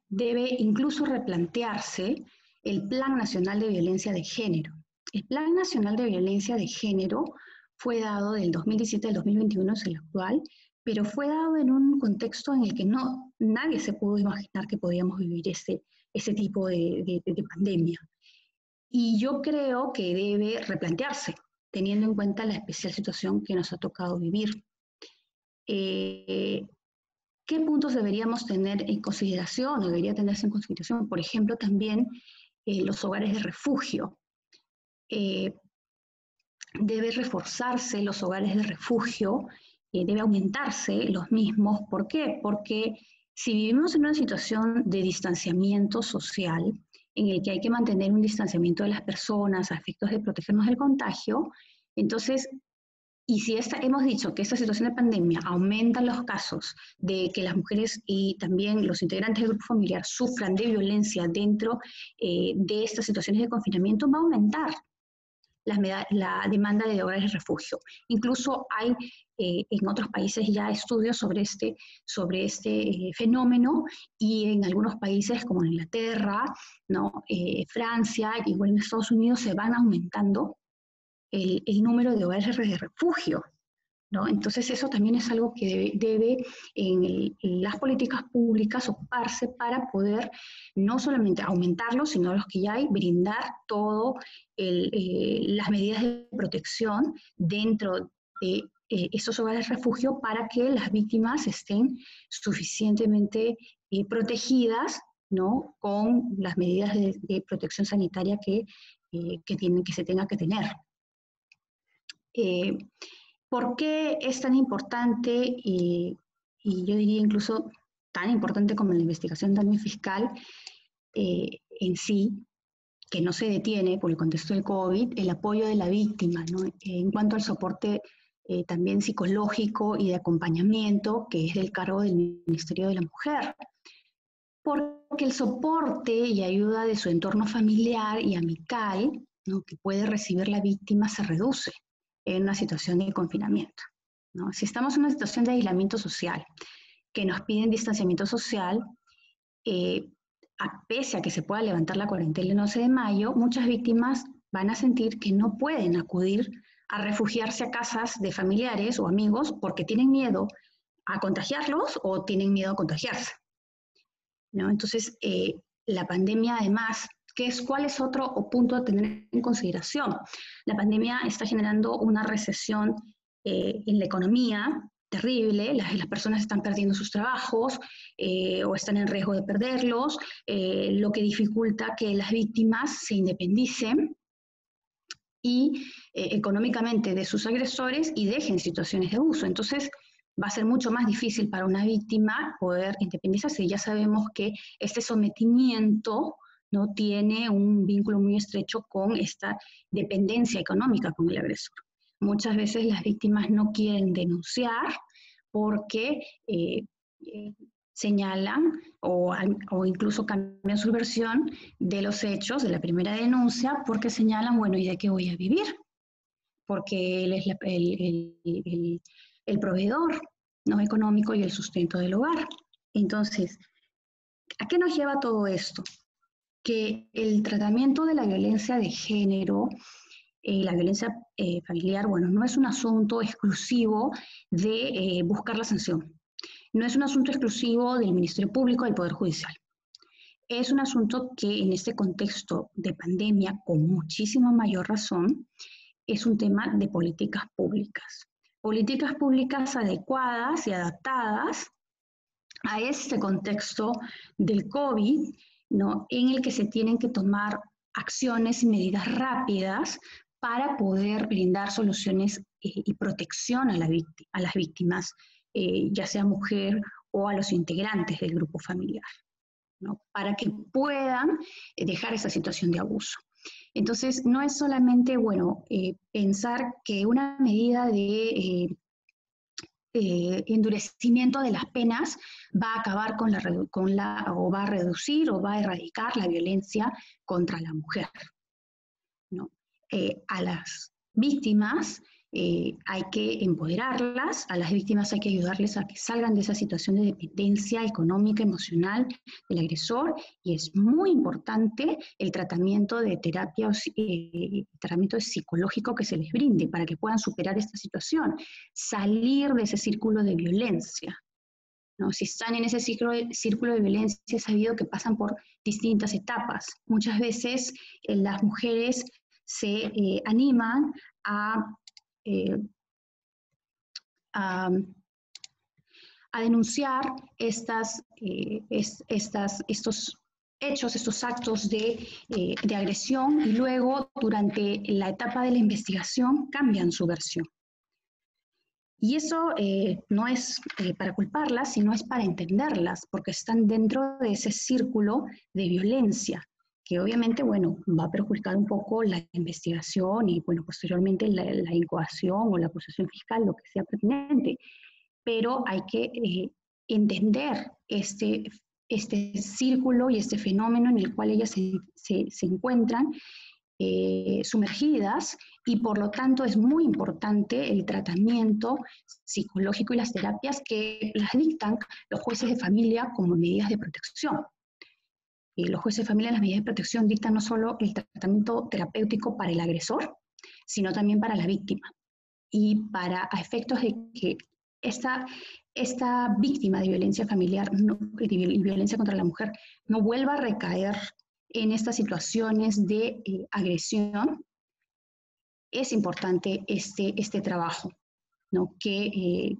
S1: debe incluso replantearse el Plan Nacional de Violencia de Género. El Plan Nacional de Violencia de Género fue dado del 2017 al 2021, es el actual, pero fue dado en un contexto en el que nadie se pudo imaginar que podíamos vivir ese tipo de pandemia. Y yo creo que debe replantearse, teniendo en cuenta la especial situación que nos ha tocado vivir. ¿Qué puntos deberíamos tener en consideración o debería tenerse en consideración? Por ejemplo, también los hogares de refugio. Debe reforzarse los hogares de refugio, debe aumentarse los mismos. ¿Por qué? Porque si vivimos en una situación de distanciamiento social, en el que hay que mantener un distanciamiento de las personas a efectos de protegernos del contagio, entonces, y si hemos dicho que esta situación de pandemia aumenta los casos de que las mujeres y también los integrantes del grupo familiar sufran de violencia dentro de estas situaciones de confinamiento, va a aumentar la demanda de hogares de refugio. Incluso hay en otros países ya estudios sobre este fenómeno, y en algunos países como en Inglaterra, ¿no? Francia, igual en Estados Unidos, se van aumentando el número de hogares de refugio, ¿no? Entonces eso también es algo que debe en las políticas públicas ocuparse para poder no solamente aumentarlos, sino los que ya hay, brindar todo las medidas de protección dentro de esos hogares de refugio para que las víctimas estén suficientemente protegidas, ¿no? Con las medidas de protección sanitaria que se tenga que tener. ¿Por qué es tan importante y yo diría incluso tan importante como la investigación también fiscal en sí, que no se detiene por el contexto del COVID, el apoyo de la víctima, ¿no? En cuanto al soporte también psicológico y de acompañamiento, que es del cargo del Ministerio de la Mujer? porque el soporte y ayuda de su entorno familiar y amical, ¿no?, que puede recibir la víctima se reduce en una situación de confinamiento, ¿no? Si estamos en una situación de aislamiento social, que nos piden distanciamiento social, pese a que se pueda levantar la cuarentena el 11 de mayo, muchas víctimas van a sentir que no pueden acudir a refugiarse a casas de familiares o amigos porque tienen miedo a contagiarlos o tienen miedo a contagiarse, ¿no? Entonces, la pandemia además, ¿cuál es otro punto a tener en consideración? La pandemia está generando una recesión en la economía terrible, las personas están perdiendo sus trabajos o están en riesgo de perderlos, lo que dificulta que las víctimas se independicen y económicamente de sus agresores y dejen situaciones de abuso. Entonces, va a ser mucho más difícil para una víctima poder independizarse. Y ya sabemos que este sometimiento no tiene un vínculo muy estrecho con esta dependencia económica con el agresor. Muchas veces las víctimas no quieren denunciar porque señalan o incluso cambian su versión de los hechos de la primera denuncia porque señalan, bueno, ¿y de qué voy a vivir? Porque él es el proveedor, ¿no?, económico y el sustento del hogar. Entonces, ¿a qué nos lleva todo esto? Que el tratamiento de la violencia de género, la violencia familiar, bueno, no es un asunto exclusivo de buscar la sanción. No es un asunto exclusivo del Ministerio Público, del Poder Judicial. Es un asunto que en este contexto de pandemia, con muchísima mayor razón, es un tema de políticas públicas. Políticas públicas adecuadas y adaptadas a este contexto del COVID, ¿no?, en el que se tienen que tomar acciones y medidas rápidas para poder brindar soluciones y protección a las víctimas, ya sea mujer o a los integrantes del grupo familiar, ¿no?, para que puedan dejar esa situación de abuso. Entonces, no es solamente, bueno, pensar que una medida de endurecimiento de las penas va a acabar o va a reducir o va a erradicar la violencia contra la mujer, ¿no? A las víctimas hay que empoderarlas, a las víctimas hay que ayudarles a que salgan de esa situación de dependencia económica, emocional del agresor, y es muy importante el tratamiento de terapia, tratamiento psicológico que se les brinde para que puedan superar esta situación, salir de ese círculo de violencia, ¿no? Si están en ese círculo de violencia, es sabido que pasan por distintas etapas. Muchas veces las mujeres se animan eh, a, a denunciar estos hechos, estos actos de agresión, y luego durante la etapa de la investigación cambian su versión. Y eso no es para culparlas, sino es para entenderlas, porque están dentro de ese círculo de violencia, que obviamente, bueno, va a perjudicar un poco la investigación y, bueno, posteriormente la incoación o la acusación fiscal, lo que sea pertinente. Pero hay que entender este círculo y este fenómeno en el cual ellas se encuentran sumergidas, y por lo tanto es muy importante el tratamiento psicológico y las terapias que las dictan los jueces de familia como medidas de protección. Los jueces de familia, las medidas de protección, dictan no solo el tratamiento terapéutico para el agresor, sino también para la víctima. Y para efectos de que esta víctima de violencia familiar y violencia contra la mujer no vuelva a recaer en estas situaciones de agresión, es importante este trabajo, ¿no? Que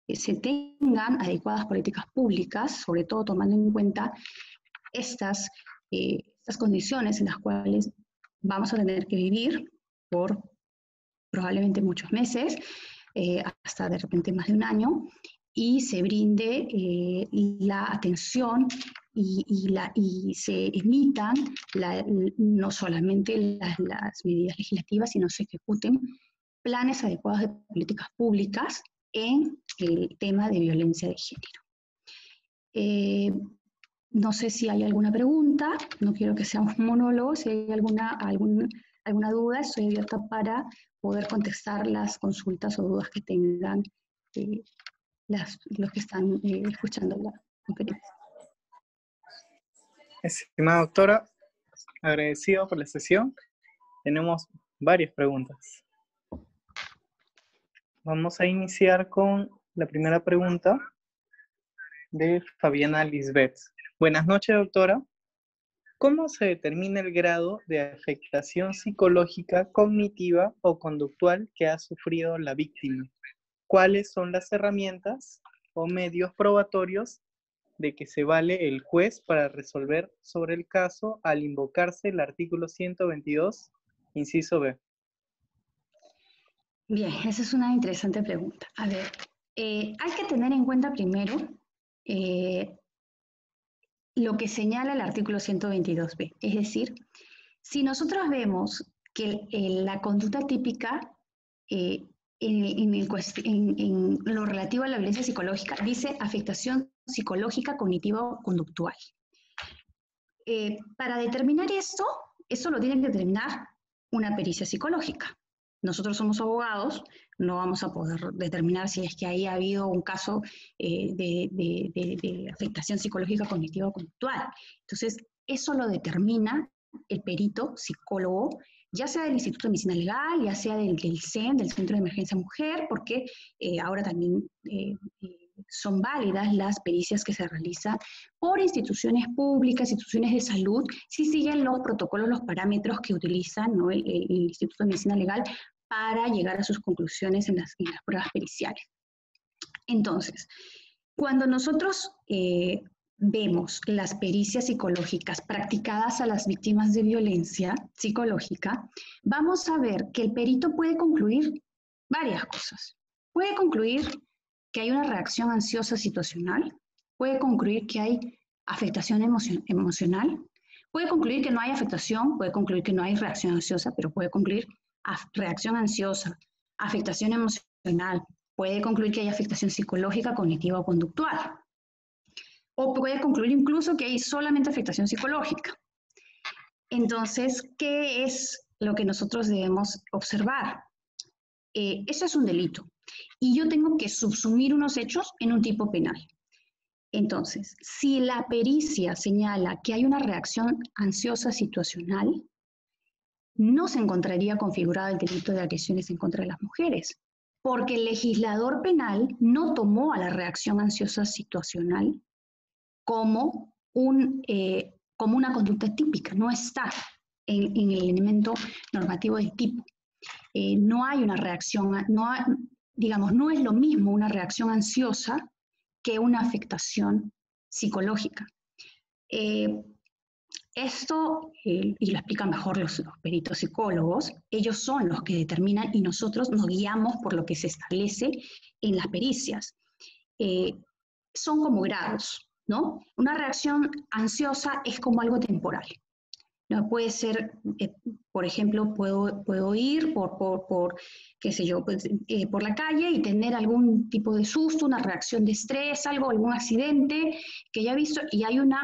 S1: se tengan adecuadas políticas públicas, sobre todo tomando en cuenta estas condiciones en las cuales vamos a tener que vivir por probablemente muchos meses, hasta de repente más de un año, y se brinde la atención y se emitan no solamente las medidas legislativas, sino se ejecuten planes adecuados de políticas públicas en el tema de violencia de género. No sé si hay alguna pregunta, no quiero que sea un monólogo, si hay alguna duda, estoy abierta para poder contestar las consultas o dudas que tengan los que están escuchando la conferencia.
S2: Estimada doctora, agradecido por la sesión. Tenemos varias preguntas. Vamos a iniciar con la primera pregunta de Fabiana Lisbeth. Buenas noches, doctora. ¿Cómo se determina el grado de afectación psicológica, cognitiva o conductual que ha sufrido la víctima? ¿Cuáles son las herramientas o medios probatorios de que se vale el juez para resolver sobre el caso al invocarse el artículo 122, inciso B?
S1: Bien, esa es una interesante pregunta. A ver, hay que tener en cuenta primero lo que señala el artículo 122b. Es decir, si nosotros vemos que la conducta típica en lo relativo a la violencia psicológica dice afectación psicológica, cognitiva o conductual. Para determinar esto, eso lo tiene que determinar una pericia psicológica. Nosotros somos abogados, no vamos a poder determinar si es que ahí ha habido un caso de afectación psicológica, cognitiva o conductual. Entonces, eso lo determina el perito psicólogo, ya sea del Instituto de Medicina Legal, ya sea del CEM, del Centro de Emergencia Mujer, porque ahora también son válidas las pericias que se realizan por instituciones públicas, instituciones de salud, si siguen los protocolos, los parámetros que utilizan, ¿no? el Instituto de Medicina Legal para llegar a sus conclusiones en las pruebas periciales. Entonces, cuando nosotros vemos las pericias psicológicas practicadas a las víctimas de violencia psicológica, vamos a ver que el perito puede concluir varias cosas. Puede concluir que hay una reacción ansiosa situacional, puede concluir que hay afectación emocional, puede concluir que no hay afectación, puede concluir que no hay reacción ansiosa, pero puede concluir reacción ansiosa, afectación emocional, puede concluir que hay afectación psicológica, cognitiva o conductual. O puede concluir incluso que hay solamente afectación psicológica. Entonces, ¿qué es lo que nosotros debemos observar? Eso es un delito. Y yo tengo que subsumir unos hechos en un tipo penal. Entonces, si la pericia señala que hay una reacción ansiosa situacional, no se encontraría configurado el delito de agresiones en contra de las mujeres, porque el legislador penal no tomó a la reacción ansiosa situacional como una conducta típica, no está en el elemento normativo del tipo. No hay una reacción, no es lo mismo una reacción ansiosa que una afectación psicológica. Esto, y lo explican mejor los peritos psicólogos, ellos son los que determinan y nosotros nos guiamos por lo que se establece en las pericias. Son como grados, ¿no? Una reacción ansiosa es como algo temporal. No puede ser, por ejemplo, puedo ir qué sé yo, por la calle y tener algún tipo de susto, una reacción de estrés, algún accidente que haya visto y hay una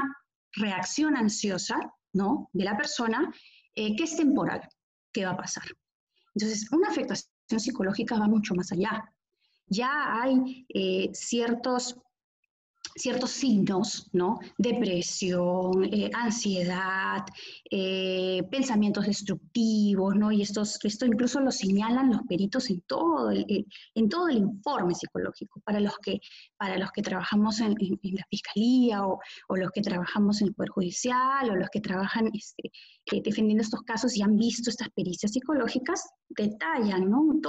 S1: reacción ansiosa, ¿no? De la persona que es temporal, que va a pasar. Entonces, una afectación psicológica va mucho más allá. Ya hay ciertos signos, ¿no? Depresión, ansiedad, pensamientos destructivos, ¿no? Y esto incluso lo señalan los peritos en todo el informe psicológico, para los que trabajamos en la fiscalía o los que trabajamos en el Poder Judicial o los que trabajan defendiendo estos casos y han visto estas pericias psicológicas, detallan, ¿no?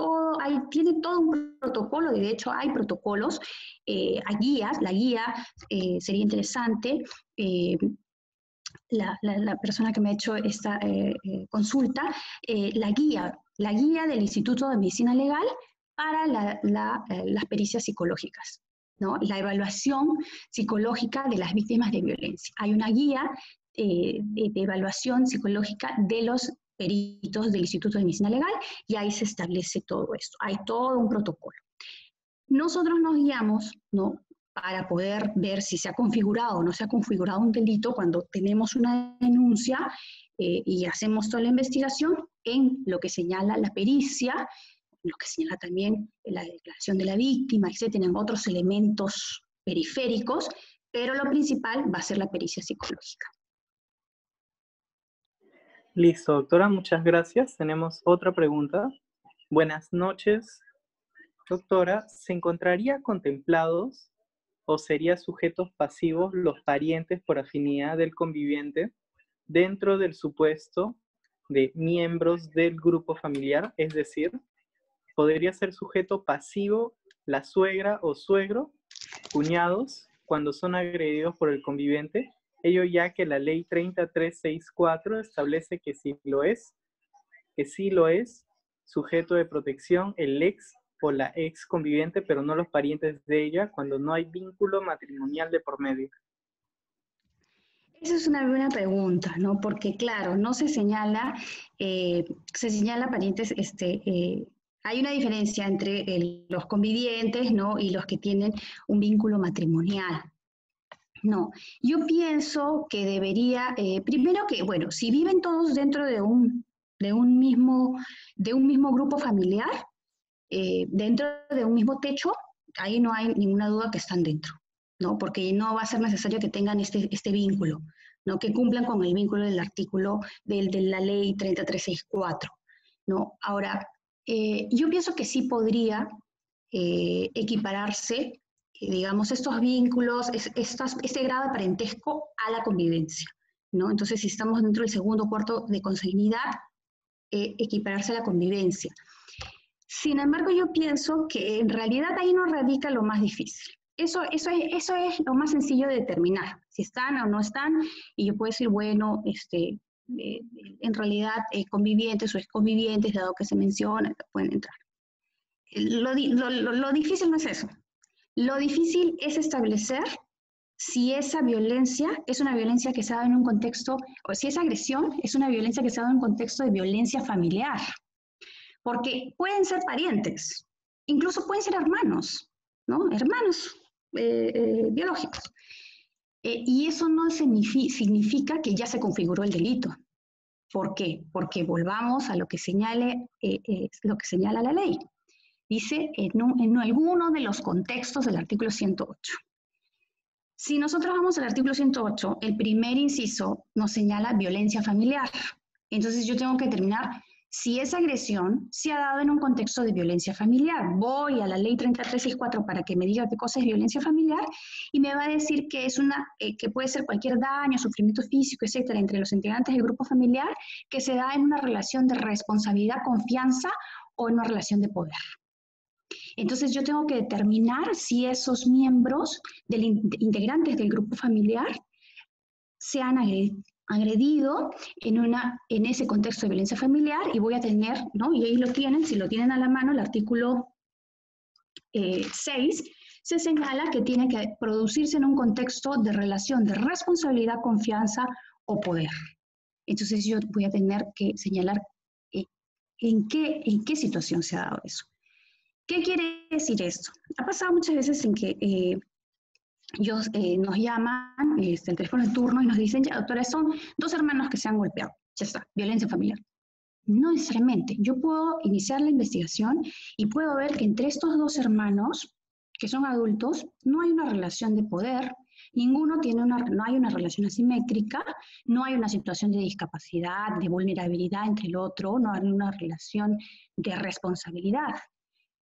S1: Tiene todo un protocolo, de hecho hay protocolos, hay guías, la guía sería interesante. La persona que me ha hecho esta consulta, la guía del Instituto de Medicina Legal para las pericias psicológicas, ¿no? La evaluación psicológica de las víctimas de violencia. Hay una guía de evaluación psicológica de los peritos del Instituto de Medicina Legal y ahí se establece todo esto. Hay todo un protocolo. Nosotros nos guiamos, ¿no?, para poder ver si se ha configurado o no se ha configurado un delito cuando tenemos una denuncia y hacemos toda la investigación en lo que señala la pericia, lo que señala también la declaración de la víctima, etcétera, en otros elementos periféricos, pero lo principal va a ser la pericia psicológica.
S2: Listo, doctora, muchas gracias. Tenemos otra pregunta. Buenas noches, doctora. ¿Se encontraría contemplados o sería sujetos pasivos los parientes por afinidad del conviviente dentro del supuesto de miembros del grupo familiar? Es decir, ¿podría ser sujeto pasivo la suegra o suegro, cuñados, cuando son agredidos por el conviviente? Ello ya que la ley 3364 establece que sí lo es, sujeto de protección el ex o la ex conviviente, pero no los parientes de ella, cuando no hay vínculo matrimonial de por medio.
S1: Esa es una buena pregunta, ¿no? Porque claro, no se señala, parientes, hay una diferencia entre los convivientes, ¿no? Y los que tienen un vínculo matrimonial. No, yo pienso que debería, primero que, bueno, si viven todos dentro de un mismo grupo familiar, dentro de un mismo techo, ahí no hay ninguna duda que están dentro, ¿no? Porque no va a ser necesario que tengan este vínculo, ¿no? Que cumplan con el vínculo del artículo de la ley 3364, ¿no? Ahora, yo pienso que sí podría equipararse, digamos, estos vínculos, este grado de parentesco a la convivencia, ¿no? Entonces, si estamos dentro del segundo o cuarto de consanguinidad, equipararse a la convivencia. Sin embargo, yo pienso que en realidad ahí no radica lo más difícil. Eso es lo más sencillo de determinar, si están o no están, y yo puedo decir, bueno, en realidad convivientes o exconvivientes, dado que se menciona, pueden entrar. Lo difícil no es eso. Lo difícil es establecer si esa violencia es una violencia que se ha dado en un contexto, o si esa agresión es una violencia que se ha dado en un contexto de violencia familiar. Porque pueden ser parientes, incluso pueden ser hermanos, ¿no? Hermanos biológicos. Y eso no significa que ya se configuró el delito. ¿Por qué? Porque volvamos a lo que señala la ley. Dice en alguno de los contextos del artículo 108. Si nosotros vamos al artículo 108, el primer inciso nos señala violencia familiar. Entonces yo tengo que determinar si esa agresión se ha dado en un contexto de violencia familiar. Voy a la ley 3364 para que me diga qué cosa es violencia familiar y me va a decir que es que puede ser cualquier daño, sufrimiento físico, etcétera, entre los integrantes del grupo familiar que se da en una relación de responsabilidad, confianza o en una relación de poder. Entonces yo tengo que determinar si esos miembros integrantes del grupo familiar se han agredido en ese contexto de violencia familiar, y voy a tener, ¿no? Y ahí lo tienen, si lo tienen a la mano, el artículo 6, se señala que tiene que producirse en un contexto de relación de responsabilidad, confianza o poder. Entonces yo voy a tener que señalar en qué situación se ha dado eso. ¿Qué quiere decir esto? Ha pasado muchas veces en que nos llaman el teléfono de turno y nos dicen, ya doctora, son 2 hermanos que se han golpeado, ya está, violencia familiar. No necesariamente, yo puedo iniciar la investigación y puedo ver que entre estos 2 hermanos, que son adultos, no hay una relación de poder, no hay una relación asimétrica, no hay una situación de discapacidad, de vulnerabilidad entre el otro, no hay una relación de responsabilidad.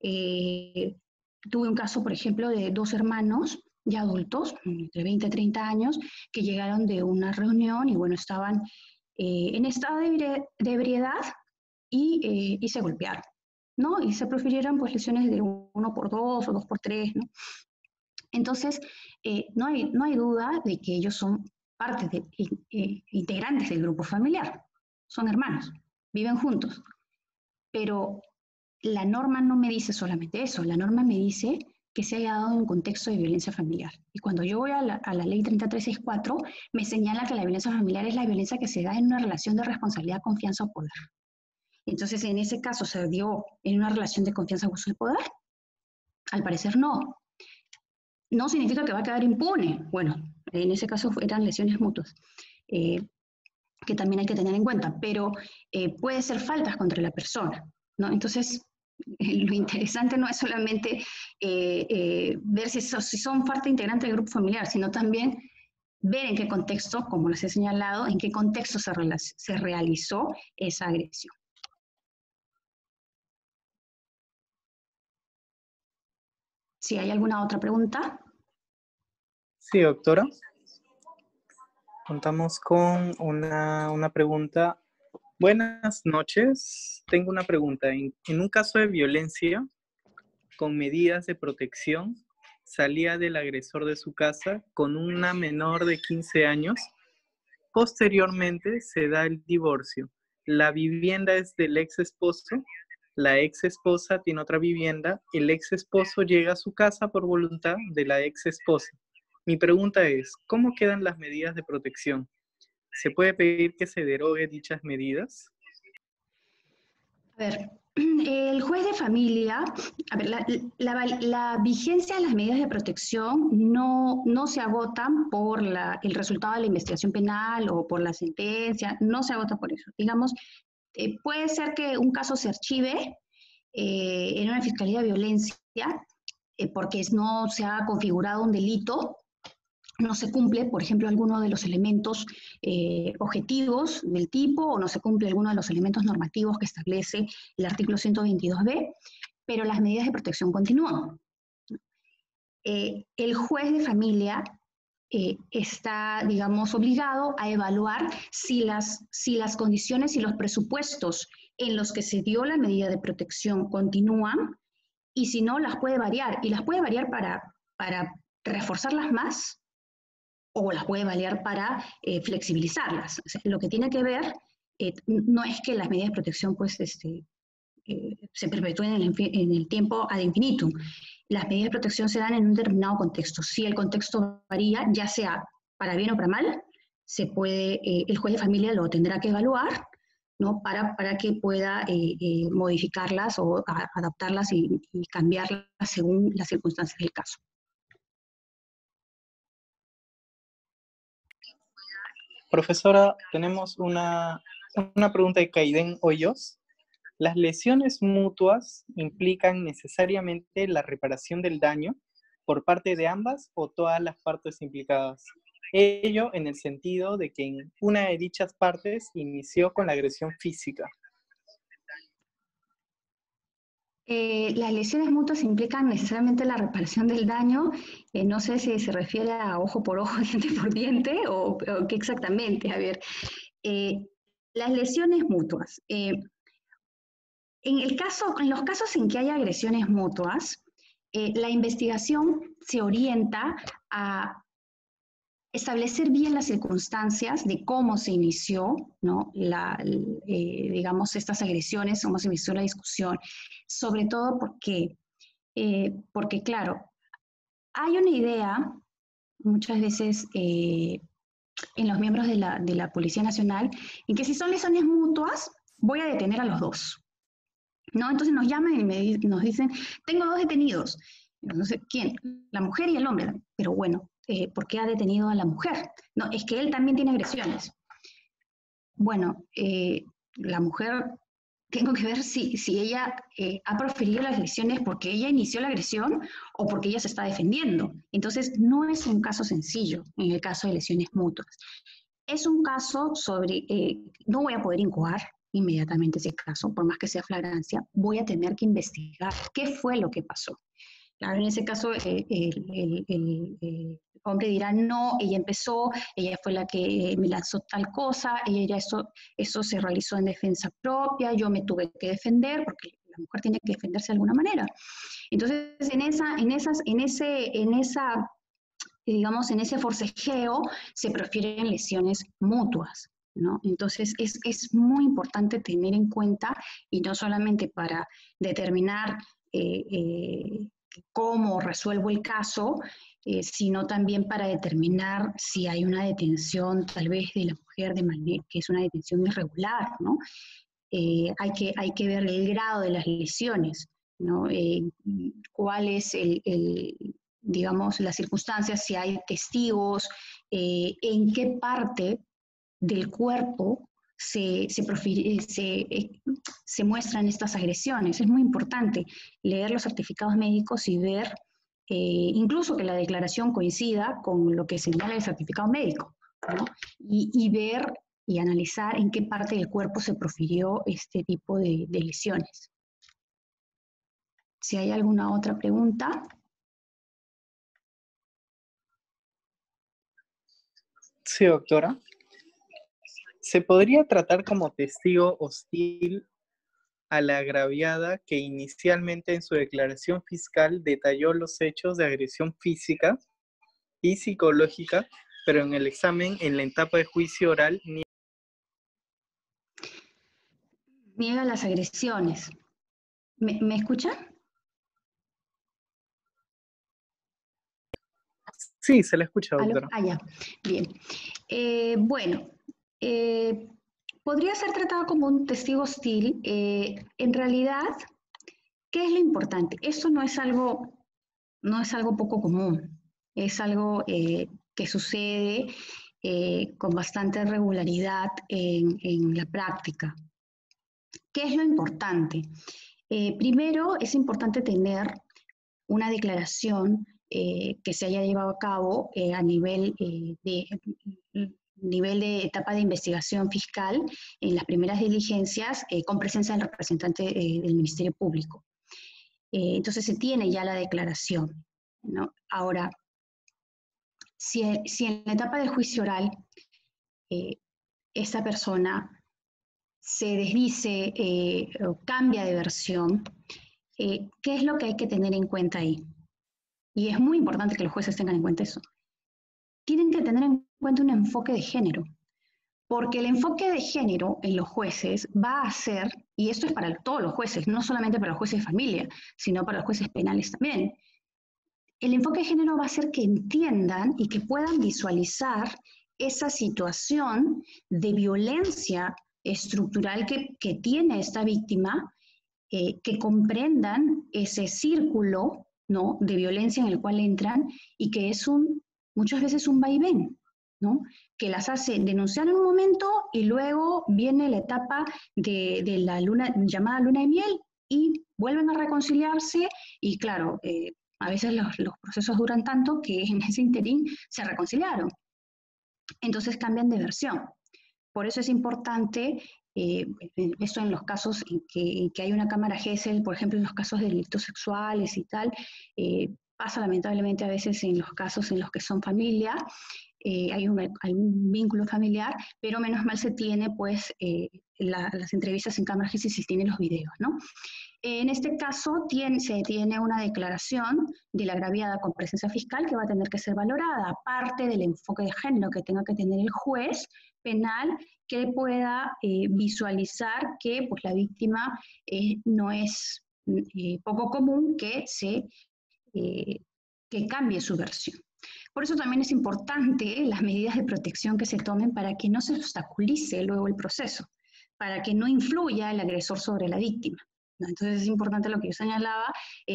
S1: Tuve un caso, por ejemplo, de 2 hermanos ya adultos, entre 20 y 30 años, que llegaron de una reunión y bueno, estaban en estado de ebriedad y se golpearon, ¿no? Y se profirieron pues lesiones de 1x2 o 2x3, ¿no? Entonces, no hay duda de que ellos son integrantes del grupo familiar, son hermanos, viven juntos, pero la norma no me dice solamente eso, la norma me dice que se haya dado en un contexto de violencia familiar. Y cuando yo voy a la ley 3364, me señala que la violencia familiar es la violencia que se da en una relación de responsabilidad, confianza o poder. Entonces, en ese caso, ¿se dio en una relación de confianza, uso de poder? Al parecer no. no significa que va a quedar impune. Bueno, en ese caso eran lesiones mutuas, que también hay que tener en cuenta, pero puede ser faltas contra la persona, ¿no? Entonces, lo interesante no es solamente ver si son parte integrante del grupo familiar, sino también ver en qué contexto, como les he señalado, en qué contexto se realizó esa agresión. Si hay alguna otra pregunta.
S2: Sí, doctora. Contamos con una pregunta. Buenas noches. Tengo una pregunta. En un caso de violencia, con medidas de protección, salía del agresor de su casa con una menor de 15 años. Posteriormente se da el divorcio. La vivienda es del ex esposo, la ex esposa tiene otra vivienda, el ex esposo llega a su casa por voluntad de la ex esposa. Mi pregunta es, ¿cómo quedan las medidas de protección? ¿Se puede pedir que se derogue dichas medidas?
S1: A ver, el juez de familia, a ver, la vigencia de las medidas de protección no se agotan por el resultado de la investigación penal o por la sentencia, no se agota por eso. Digamos, puede ser que un caso se archive en una fiscalía de violencia porque no se ha configurado un delito, no se cumple, por ejemplo, alguno de los elementos objetivos del tipo o no se cumple alguno de los elementos normativos que establece el artículo 122b, pero las medidas de protección continúan. El juez de familia está, digamos, obligado a evaluar si las condiciones y los presupuestos en los que se dio la medida de protección continúan y si no, las puede variar. Y las puede variar para reforzarlas más o las puede variar para flexibilizarlas. O sea, lo que tiene que ver no es que las medidas de protección pues, se perpetúen en el tiempo ad infinitum. Las medidas de protección se dan en un determinado contexto. Si el contexto varía, ya sea para bien o para mal, el juez de familia lo tendrá que evaluar, ¿no? para que pueda modificarlas o adaptarlas y cambiarlas según las circunstancias del caso.
S2: Profesora, tenemos una pregunta de Kaiden Hoyos. ¿Las lesiones mutuas implican necesariamente la reparación del daño por parte de ambas o todas las partes implicadas? Ello en el sentido de que en una de dichas partes inició con la agresión física.
S1: Las lesiones mutuas implican necesariamente la reparación del daño. No sé si se refiere a ojo por ojo, diente por diente o qué exactamente. A ver, las lesiones mutuas. En los casos en que hay agresiones mutuas, la investigación se orienta a establecer bien las circunstancias de cómo se inició, ¿no? Digamos, estas agresiones, cómo se inició la discusión, sobre todo porque claro, hay una idea muchas veces en los miembros de la Policía Nacional en que si son lesiones mutuas, voy a detener a los dos, ¿no? Entonces nos llaman y nos dicen, tengo dos detenidos. No sé quién, la mujer y el hombre, pero bueno, ¿por qué ha detenido a la mujer? No, es que él también tiene agresiones. Bueno, la mujer, tengo que ver si ella ha proferido las agresiones porque ella inició la agresión o porque ella se está defendiendo. Entonces, no es un caso sencillo en el caso de lesiones mutuas. Es un caso sobre, no voy a poder incoar inmediatamente ese caso, por más que sea flagrancia, voy a tener que investigar qué fue lo que pasó. Claro, en ese caso el hombre dirá, no, ella empezó, ella fue la que me lanzó tal cosa, ella eso se realizó en defensa propia, yo me tuve que defender, porque la mujer tiene que defenderse de alguna manera. Entonces, digamos, en ese forcejeo se prefieren lesiones mutuas, ¿no? Entonces, es muy importante tener en cuenta, y no solamente para determinar cómo resuelvo el caso, sino también para determinar si hay una detención tal vez de la mujer de manera que es una detención irregular, ¿no? Hay que ver el grado de las lesiones, ¿no? Cuál es digamos, las circunstancias, si hay testigos, en qué parte del cuerpo se muestran estas agresiones. Es muy importante leer los certificados médicos y ver, incluso que la declaración coincida con lo que señala el certificado médico, ¿no? Y ver y analizar en qué parte del cuerpo se profirió este tipo de lesiones. Si hay alguna otra pregunta.
S2: Sí, doctora. ¿Se podría tratar como testigo hostil a la agraviada que inicialmente en su declaración fiscal detalló los hechos de agresión física y psicológica, pero en el examen, en la etapa de juicio oral,
S1: Niega las agresiones? ¿Me escuchan?
S2: sí, se la escucha,
S1: ¿Aló?
S2: doctora.
S1: Ah, ya. Bien. Bueno, podría ser tratado como un testigo hostil. En realidad, ¿qué es lo importante? Esto no es algo poco común. Es algo que sucede con bastante regularidad en la práctica. ¿Qué es lo importante? Primero, es importante tener una declaración que se haya llevado a cabo a nivel de etapa de investigación fiscal en las primeras diligencias con presencia del representante del Ministerio Público. Entonces se tiene ya la declaración, ¿no? Ahora, si en la etapa del juicio oral esa persona se desdice o cambia de versión, ¿qué es lo que hay que tener en cuenta ahí? Y es muy importante que los jueces tengan en cuenta eso. Tienen que tener en cuenta un enfoque de género, porque el enfoque de género en los jueces va a ser, y esto es para todos los jueces, no solamente para los jueces de familia, sino para los jueces penales también. El enfoque de género va a ser que entiendan y que puedan visualizar esa situación de violencia estructural que tiene esta víctima, que comprendan ese círculo, ¿no?, de violencia en el cual entran y que es muchas veces un vaivén, ¿no?, que las hace denunciar en un momento y luego viene la etapa de la llamada luna de miel y vuelven a reconciliarse y claro, a veces los procesos duran tanto que en ese interín se reconciliaron. Entonces cambian de versión. Por eso es importante, esto en los casos en que hay una cámara GESEL, por ejemplo, en los casos de delitos sexuales y tal, pasa lamentablemente a veces en los casos en los que son familia, hay un vínculo familiar, pero menos mal se tiene pues las entrevistas en cámara GESEL, se tienen los videos, ¿no? En este caso se tiene una declaración de la agraviada con presencia fiscal que va a tener que ser valorada, aparte del enfoque de género que tenga que tener el juez penal, que pueda visualizar que pues, la víctima no es poco común que cambie su versión. Por eso también es importante las medidas de protección que se tomen para que no se obstaculice luego el proceso, para que no influya el agresor sobre la víctima, ¿no? Entonces es importante lo que yo señalaba,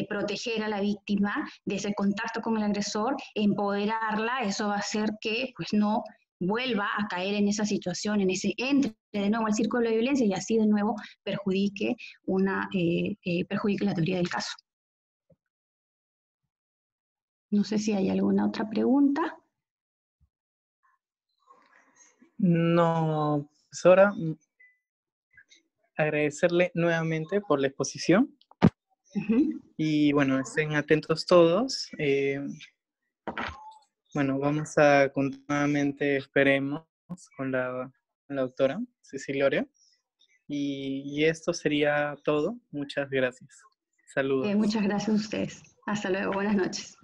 S1: proteger a la víctima de ese contacto con el agresor, empoderarla, eso va a hacer que pues, no vuelva a caer en esa situación, entre de nuevo al círculo de violencia y así de nuevo perjudique la teoría del caso. No sé si hay alguna otra pregunta.
S2: No, profesora, agradecerle nuevamente por la exposición. Y bueno, estén atentos todos. Bueno, vamos a continuamente, esperemos, con la doctora Cecilia Orea. Y esto sería todo. Muchas gracias. Saludos.
S1: Muchas gracias a ustedes. Hasta luego. Buenas noches.